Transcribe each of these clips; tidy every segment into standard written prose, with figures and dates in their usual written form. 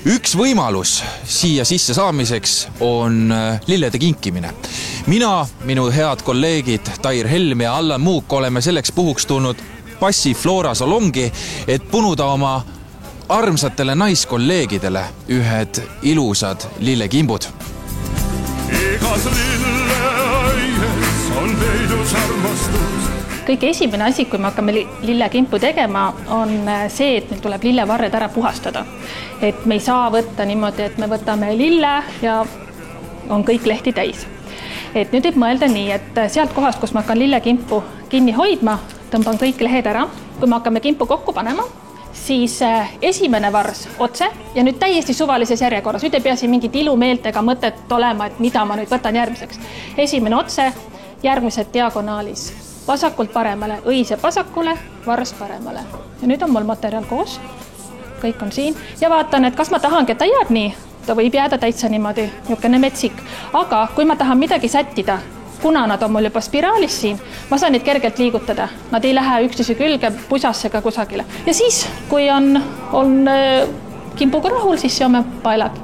Üks võimalus siia sisse saamiseks on lillede kinkimine. Mina, minu head kolleegid Tair Helm ja Allan Muuk oleme selleks puhuks tulnud Passiflora salongi, et punuda oma armsatele naiskolleegidele ühed ilusad lillekimbud. Igas lilleaies on peidus armastus. Kõige esimene asi, kui me hakkame lillekimpu tegema, on see, et meil tuleb lillevarred ära puhastada. Et me ei saa võtta niimoodi, et me võtame lille ja on kõik lehti täis. Et nüüd võib mõelda nii, et sealt kohast, kus ma hakkan lillekimpu kinni hoidma, tõmban kõik lehed ära. Kui me hakkame kimpu kokku panema, siis esimene vars otse ja nüüd täiesti suvalises järjekorras. Nüüd ei pea siin mingit ilumeeltega mõtet olema, et mida ma nüüd võtan järgmiseks. Esimene otse, järgmised diagonaalis. Vasakult paremale, õiseb vasakule, vars paremale. Ja nüüd on mul materjal koos. Kõik on siin. Ja vaatan, et kas ma tahangi, et ta jääb nii. Ta võib jääda täitsa niimoodi, niisugune metsik. Aga kui ma tahan midagi sättida, kuna nad on mul juba spiraalis siin, ma saan neid kergelt liigutada. Nad ei lähe üksteise külge pusasse ka kusagile. Ja siis, kui on kimpuga rahul, siis seome paelad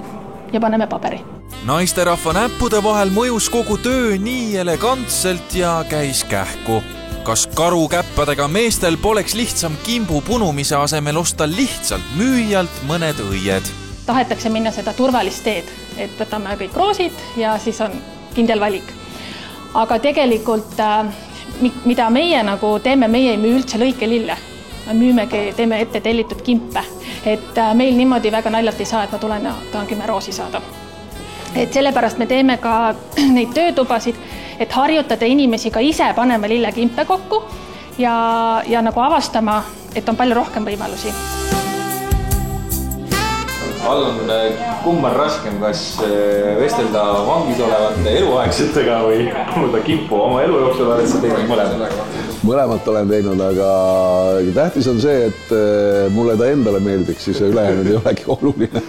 ja paneme paberi. Naisterahva näppude vahel mõjus kogu töö nii elegantselt ja käis kähku. Kas karukäppadega meestel poleks lihtsam kimbu punumise asemel osta lihtsalt müüjalt mõned õied? Tahetakse minna seda turvalist teed, et võtame kõik roosid ja siis on kindel valik. Aga tegelikult, mida meie nagu teeme, meie ei müü üldse lõikelille. Müümegi, teeme ette tellitud kimpe. Et meil niimoodi väga naljalt ei saa, et ma tulen ja tahankime roosi saada. Et sellepärast me teeme ka neid töötubasid, et harjutada inimesi ka ise paneme lillekimpe kokku ja nagu avastama, et on palju rohkem võimalusi. Allan, kumb on raskem, kas vestelda vangis olevate eluaegsetega või kuulda kimpu oma elu jooksul, oled sa teinud mõlemad? Mõlemat olen teinud, aga tähtis on see, et mulle ta endale meeldiks, siis ülejäänud ei olegi oluline.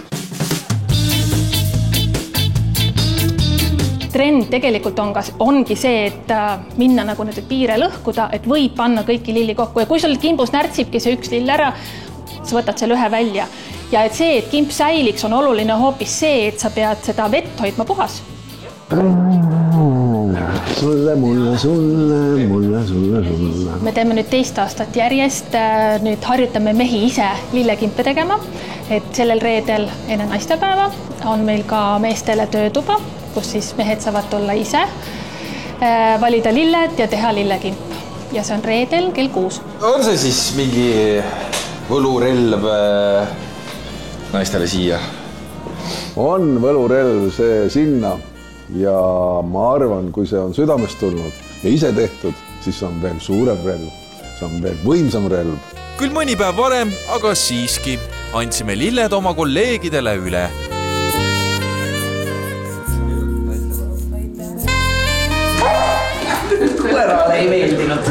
Trend tegelikult ongi see, et minna nagu need piire lõhkuda, et võib panna kõiki lilli kokku ja kui sul kimbus närtsibki see üks lill ära, sa võtad selle ühe välja. Ja et see, et kimp säiliks, on oluline hoopis see, et sa pead seda vett hoidma puhas. Sulle. Me teeme nüüd 2 aastat järjest, nüüd harjutame mehi ise lillekimpe tegema, et sellel reedel enne naistepäeva on meil ka meestele töötuba, kus siis mehed saavad tulla ise, valida lilled ja teha lillekimp. Ja see on reedel kell 6. On see siis mingi võlurelv naistele siia? On võlurelv see sinna ja ma arvan, kui see on südamest tulnud ja ise tehtud, siis on veel suurem relv, see on veel võimsam relv. Küll mõni päev varem, aga siiski andsime lilled oma kolleegidele üle. Koerale ei meeldinud.